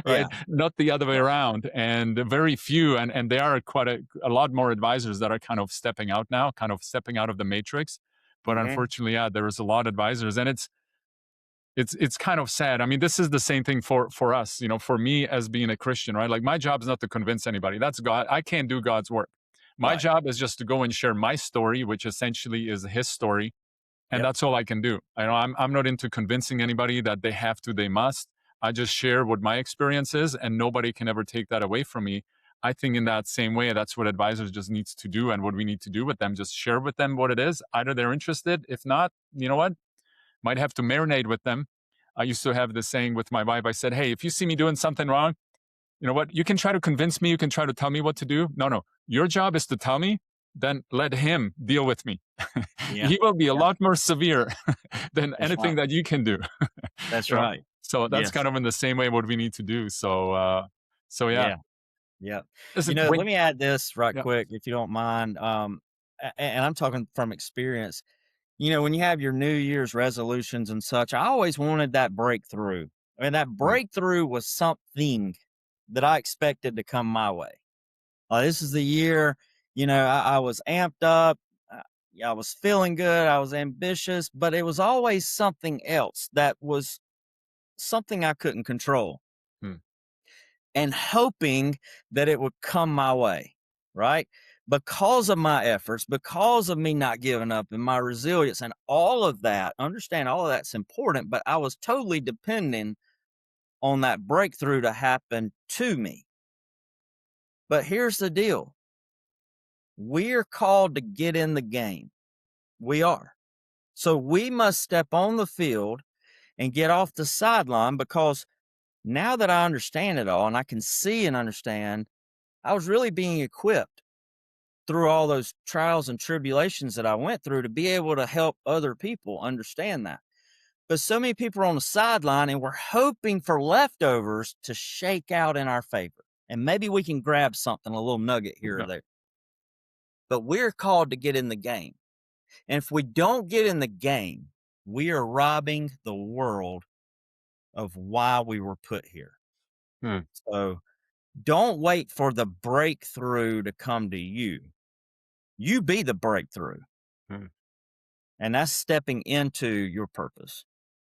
right? Yeah. Not the other way Yeah. around. And very few, and there are quite a lot more advisors that are kind of stepping out now, kind of stepping out of the matrix. But Mhm. unfortunately, yeah, there is a lot of advisors, and it's kind of sad. I mean, this is the same thing for us, for me as being a Christian, right? Like, my job is not to convince anybody. That's God. I can't do God's work. My Right. job is just to go and share my story, which essentially is his story, and Yep. that's all I can do. I'm not into convincing anybody that they have to, they must. I just share what my experience is, and nobody can ever take that away from me. I think in that same way, that's what advisors just needs to do, and what we need to do with them, just share with them what it is. Either they're interested, if not, you know what? Might have to marinate with them. I used to have this saying with my wife. I said, hey, if you see me doing something wrong, you know what? You can try to convince me. You can try to tell me what to do. No, no. Your job is to tell me, then let him deal with me. Yeah. He will be a Yeah. lot more severe than That's anything right. that you can do. That's you know? right. So that's Yes. kind of in the same way what we need to do. So yeah. Yeah. Yeah. Listen, Let me add this right yeah, quick, if you don't mind. And I'm talking from experience. When you have your New Year's resolutions and such, I always wanted that breakthrough. And that mm, breakthrough was something that I expected to come my way. This is the year, I was amped up. uh, I was feeling good. I was ambitious, but it was always something else that was something I couldn't control, mm, and hoping that it would come my way, right? Because of my efforts, because of me not giving up and my resilience and all of that, understand all of that's important, but I was totally depending on that breakthrough to happen to me. But here's the deal: we're called to get in the game. We are. So we must step on the field and get off the sideline, because now that I understand it all and I can see and understand, I was really being equipped through all those trials and tribulations that I went through to be able to help other people understand that. But so many people are on the sideline and we're hoping for leftovers to shake out in our favor. And maybe we can grab something, a little nugget here or yeah, there. But we're called to get in the game. And if we don't get in the game, we are robbing the world of why we were put here. mm, So don't wait for the breakthrough to come to you. You be the breakthrough. mm, And that's stepping into your purpose.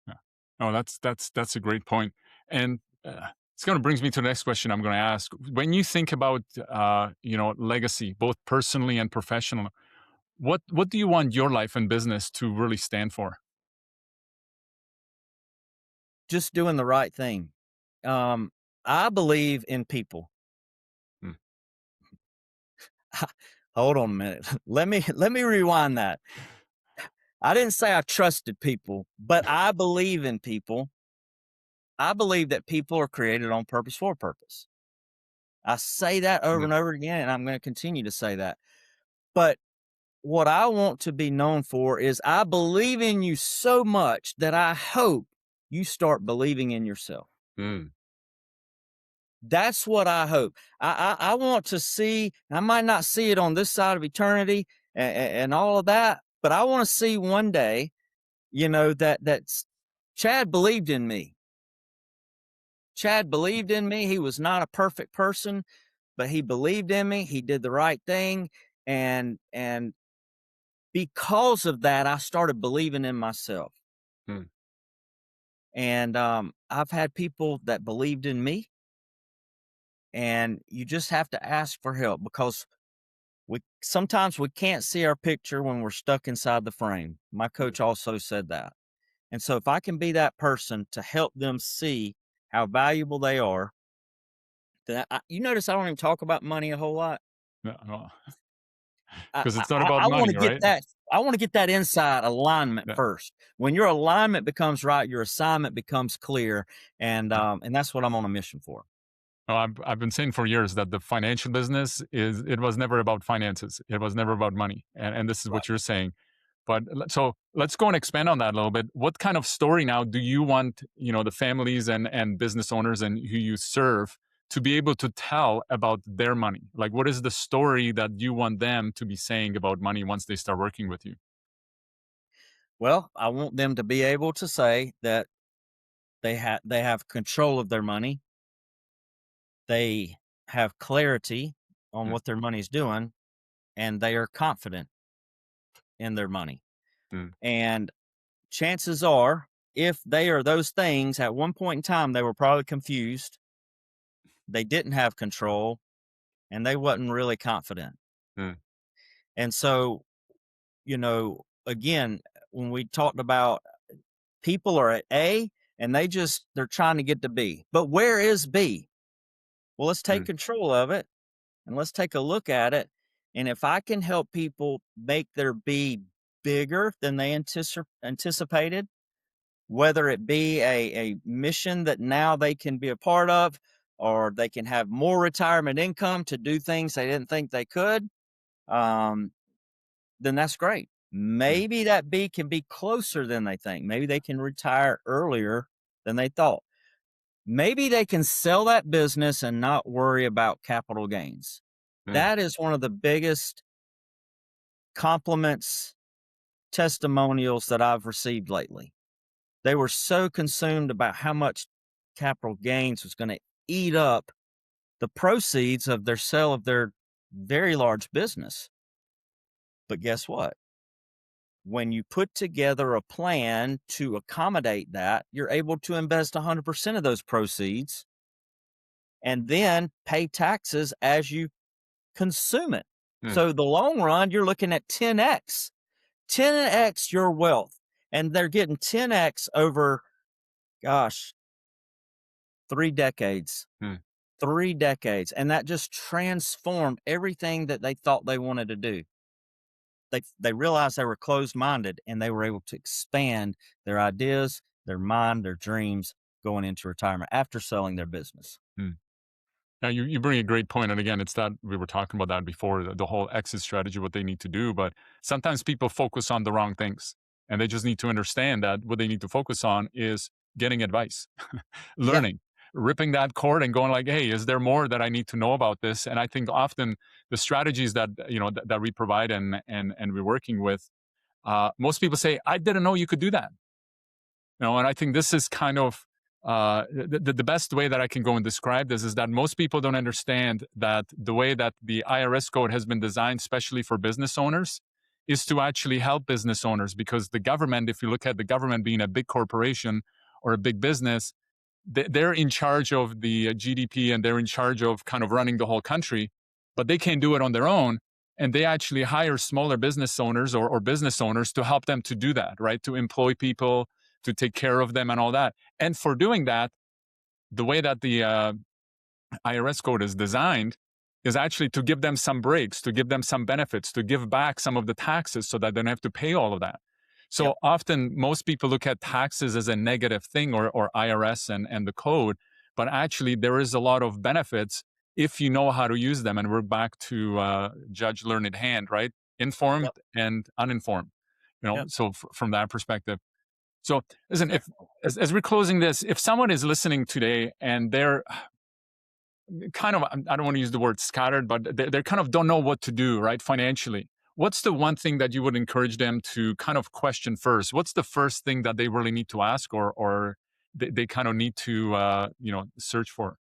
yeah. Oh, that's a great point. And it's going to brings me to the next question I'm going to ask. When you think about legacy, both personally and professional, what do you want your life and business to really stand for? Just doing the right thing. Um, I believe in people. Mm, Hold on a minute. Let me rewind that. I didn't say I trusted people, but I believe in people. I believe that people are created on purpose for a purpose. I say that over mm, and over again, and I'm going to continue to say that. But what I want to be known for is I believe in you so much that I hope you start believing in yourself. mm, That's what I hope. I want to see. I might not see it on this side of eternity and all of that, but I want to see one day, that Chad believed in me. Chad believed in me. He was not a perfect person, but he believed in me. He did the right thing, and because of that, I started believing in myself. mm, And I've had people that believed in me, and you just have to ask for help because we sometimes we can't see our picture when we're stuck inside the frame. My coach also said that. And so if I can be that person to help them see how valuable they are, then you notice I don't even talk about money a whole lot. Because it's not about I want to money, get right? that. I want to get that inside alignment Yeah. first. When your alignment becomes right, your assignment becomes clear, and that's what I'm on a mission for. No, I've been saying for years that the financial business it was never about finances. It was never about money. And this is Right. what you're saying. But so let's go and expand on that a little bit. What kind of story now do you want, the families and business owners and who you serve to be able to tell about their money? Like what is the story that you want them to be saying about money once they start working with you? Well, I want them to be able to say that they have control of their money. They have clarity on Mm, what their money's doing, and they are confident in their money. mm, And chances are, if they are those things, at one point in time, they were probably confused. They didn't have control, and they wasn't really confident. mm, And so, again, when we talked about people are at A and they're trying to get to B. But where is B? Well, let's take mm, control of it and let's take a look at it. And if I can help people make their B bigger than they anticipated, whether it be a mission that now they can be a part of, or they can have more retirement income to do things they didn't think they could, um, then that's great. mm, Maybe that B can be closer than they think. Maybe they can retire earlier than they thought. Maybe they can sell that business and not worry about capital gains. mm, That is one of the biggest compliments, testimonials that I've received lately. They were so consumed about how much capital gains was going to eat up the proceeds of their sale of their very large business. But guess what? When you put together a plan to accommodate that, you're able to invest 100% of those proceeds and then pay taxes as you consume it. mm, So the long run, you're looking at 10x your wealth. And they're getting 10x over, gosh, 3 decades. mm. 3 decades. And that just transformed everything that they thought they wanted to do. They realized they were closed-minded and they were able to expand their ideas, their mind, their dreams going into retirement after selling their business. mm. Now you bring a great point, and again, it's that we were talking about that before the whole exit strategy, what they need to do. But sometimes people focus on the wrong things, and they just need to understand that what they need to focus on is getting advice, Yeah. learning, ripping that cord, and going like, "Hey, is there more that I need to know about this?" And I think often the strategies that that we provide and we're working with, most people say, "I didn't know you could do that." And I think this is kind of the best way that I can go and describe this is that most people don't understand that the way that the IRS code has been designed, especially for business owners, is to actually help business owners because the government, if you look at the government being a big corporation or a big business, they're in charge of the GDP and they're in charge of kind of running the whole country, but they can't do it on their own. And they actually hire smaller business owners or business owners to help them to do that, right? To employ people, to take care of them and all that. And for doing that, the way that the IRS code is designed is actually to give them some breaks, to give them some benefits, to give back some of the taxes so that they don't have to pay all of that. Yep. So often, most people look at taxes as a negative thing or IRS and the code, but actually, there is a lot of benefits if you know how to use them. And we're back to Judge Learned Hand, right? Informed Yep. and uninformed. Yep. So from that perspective. So listen, if Definitely. as we're closing this, if someone is listening today and they're kind of, I don't want to use the word scattered, but they kind of don't know what to do, right, financially. What's the one thing that you would encourage them to kind of question first? What's the first thing that they really need to ask or they kind of need to, search for?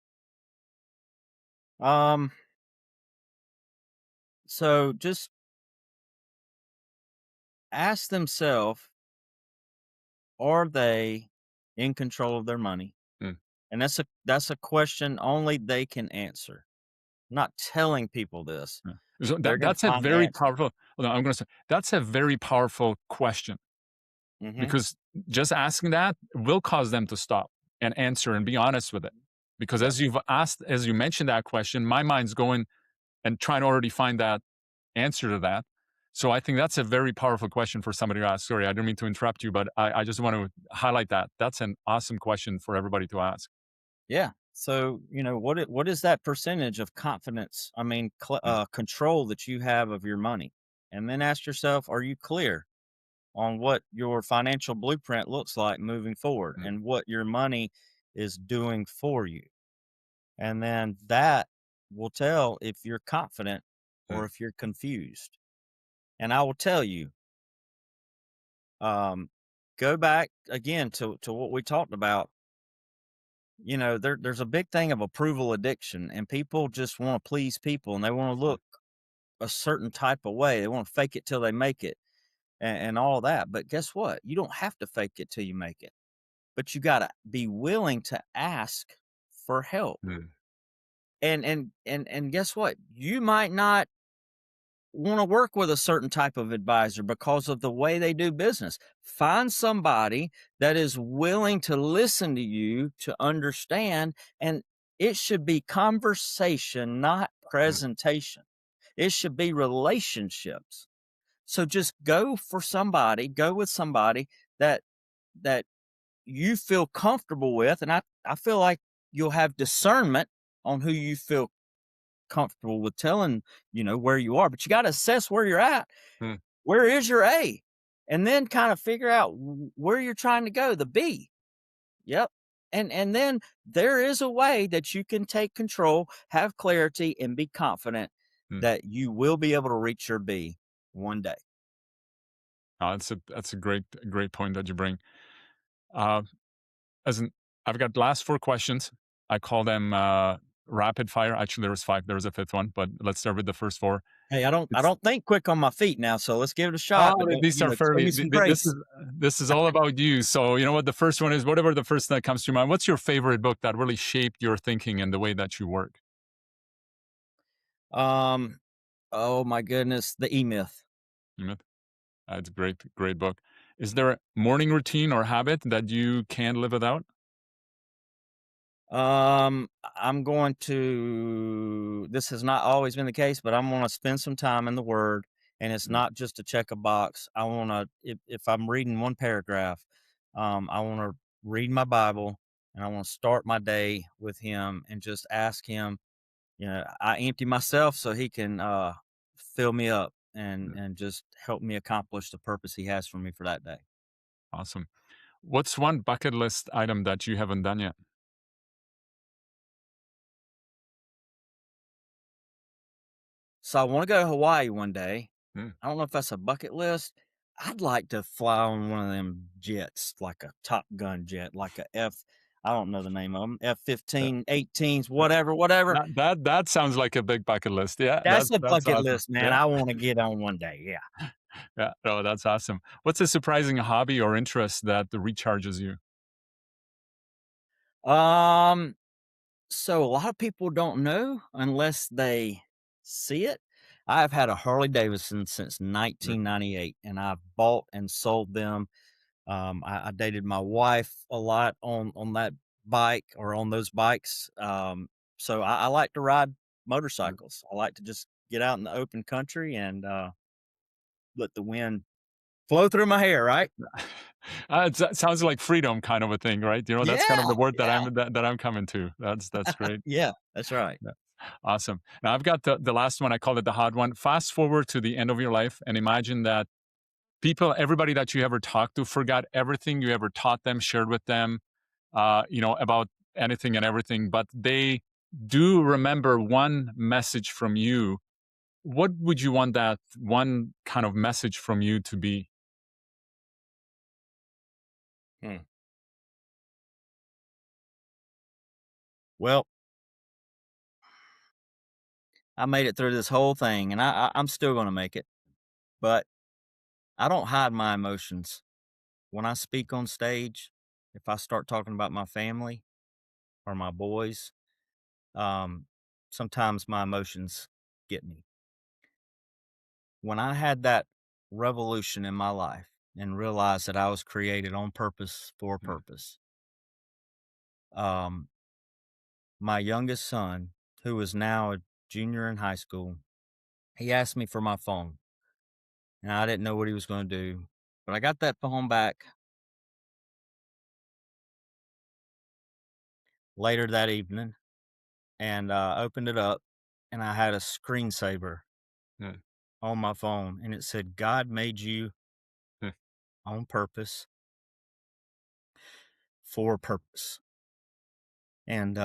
Um, so just ask themselves, are they in control of their money? Mm. And that's a question only they can answer. I'm not telling people this. Yeah. So They're gonna that's a find the very answer. powerful. Hold on, I'm going to say that's a very powerful question Mhm. because just asking that will cause them to stop and answer and be honest with it. Because Yep. as you mentioned that question, my mind's going and trying to already find that answer to that. So I think that's a very powerful question for somebody to ask. Sorry, I don't mean to interrupt you, but I just want to highlight that. That's an awesome question for everybody to ask. Yeah. So, what is that percentage of confidence, I mean, Mm, control that you have of your money? And then ask yourself, are you clear on what your financial blueprint looks like moving forward mm, and what your money is doing for you? And then that will tell if you're confident or mm, if you're confused. And I will tell you, um, go back again to what we talked about. There's a big thing of approval addiction, and people just want to please people and they want to mm, look a certain type of way. They want to fake it till they make it and all that. But guess what? You don't have to fake it till you make it, but you got to be willing to ask for help. mm, And guess what? You might not want to work with a certain type of advisor because of the way they do business. Find somebody that is willing to listen to you to understand, and it should be conversation, not mm, presentation. It should be relationships. So just go with somebody that that you feel comfortable with, and I feel like you'll have discernment on who you feel comfortable with telling, where you are, but you got to assess where you're at. mm, Where is your A? And then kind of figure out where you're trying to go, the B. Yep. And then there is a way that you can take control, have clarity, and be confident mm. that you will be able to reach your B one day. That's a great point that you bring. Uh, as an, I've got last four questions. I call them rapid fire. Actually, there was five. There was a fifth one, but let's start with the first four. Hey, I It's don't think quick on my feet now, so let's give it a oh, shot, but don't, these are show fairly. me some This grace. is all about you. So you know what the first one is. Whatever the first thing that comes to your mind. What's your favorite book that really shaped your thinking and the way that you work? Um, oh my goodness, the E Myth. Mm, That's a great book. Is there a morning routine or habit that you can't live without? I'm going to this has not always been the case, but I'm gonna spend some time in the Word, and it's Mm, not just to check a box. I wanna if I'm reading one paragraph, I wanna read my Bible and I wanna start my day with him and just ask him, I empty myself so he can fill me up and mm, and just help me accomplish the purpose he has for me for that day. Awesome. What's one bucket list item that you haven't done yet? So I want to go to Hawaii one day. Mm, I don't know if that's a bucket list. I'd like to fly on one of them jets, like a Top Gun jet, like a F. I don't know the name of them. yeah, F-15, 18s, yeah. whatever. That sounds like a big bucket list. Yeah, That's a that's bucket awesome. list, man. Yeah, I want to get on one day. Yeah. yeah. No, that's awesome. What's a surprising hobby or interest that recharges you? Um. So a lot of people don't know unless they see it. I've had a Harley Davidson since Mm, 1998, and I've bought and sold them. I dated my wife a lot on that bike or on those bikes. So I like to ride mm. motorcycles. I like to just get out in the open country and let the wind flow through my hair. Right? It sounds like freedom kind of a thing, right? You know, that's kind of Yeah, the word yeah, that I'm coming to. That's great. yeah. That's right. Yeah. Awesome. Now I've got the last one. I call it the hard one. Fast forward to the end of your life and imagine that everybody that you ever talked to forgot everything you ever taught them, shared with them, about anything and everything, but they do remember one message from you. What would you want that one kind of message from you to be? Hmm. Well, I made it through this whole thing, and I'm still going to make it. But I don't hide my emotions when I speak on stage. if I start talking about my family or my boys, um, sometimes my emotions get me. When I had that revolution in my life and realized that I was created on purpose for a Mm, purpose, um, my youngest son, who is now a junior in high school, he asked me for my phone, and I didn't know what he was going to do. But I got that phone back later that evening and opened it up, and I had a screensaver mm, on my phone, and it said, "God made you mm. on purpose for a purpose." And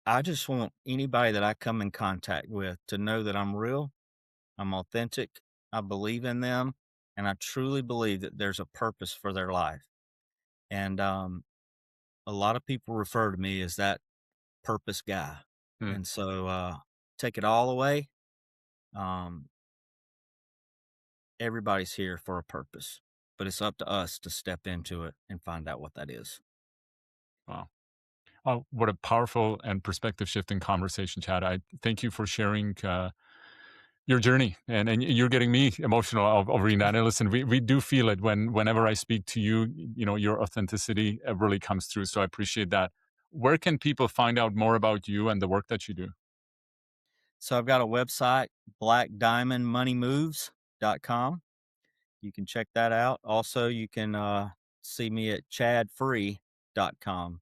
I just want anybody that I come in contact with to know that I'm real, I'm authentic, I believe in them, and I truly believe that there's a purpose for their life. And a lot of people refer to me as that purpose guy. Mm. And so take it all away. Um, everybody's here for a purpose, but it's up to us to step into it and find out what that is. Wow. Oh, what a powerful and perspective shifting conversation, Chad. I thank you for sharing your journey, and you're getting me emotional of reading that. And listen, we do feel it whenever I speak to you. You know, your authenticity really comes through. So I appreciate that. Where can people find out more about you and the work that you do? So I've got a website, blackdiamondmoneymoves.com. You can check that out. Also, you can see me at chadfree.com.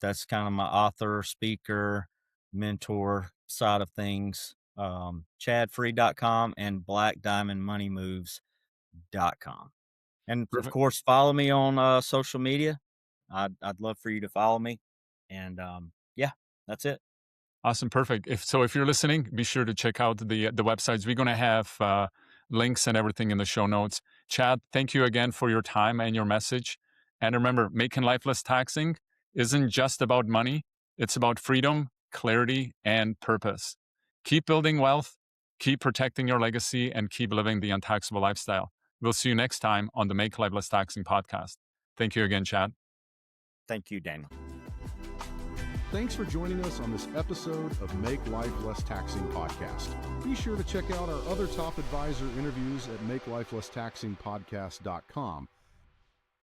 That's kind of my author, speaker, mentor side of things. Chadfree.com and blackdiamondmoneymoves.com. And of Perfect. course, follow me on social media. I'd love for you to follow me. And yeah, that's it. Awesome, perfect. If you're listening, be sure to check out the websites. We're gonna have links and everything in the show notes. Chad, thank you again for your time and your message. And remember, making life less taxing isn't just about money; it's about freedom, clarity, and purpose. Keep building wealth, keep protecting your legacy, and keep living the untaxable lifestyle. We'll see you next time on the Make Life Less Taxing podcast. Thank you again, Chad. Thank you, Daniel. Thanks for joining us on this episode of Make Life Less Taxing podcast. Be sure to check out our other top advisor interviews at makelifilesstaxingpodcast.com.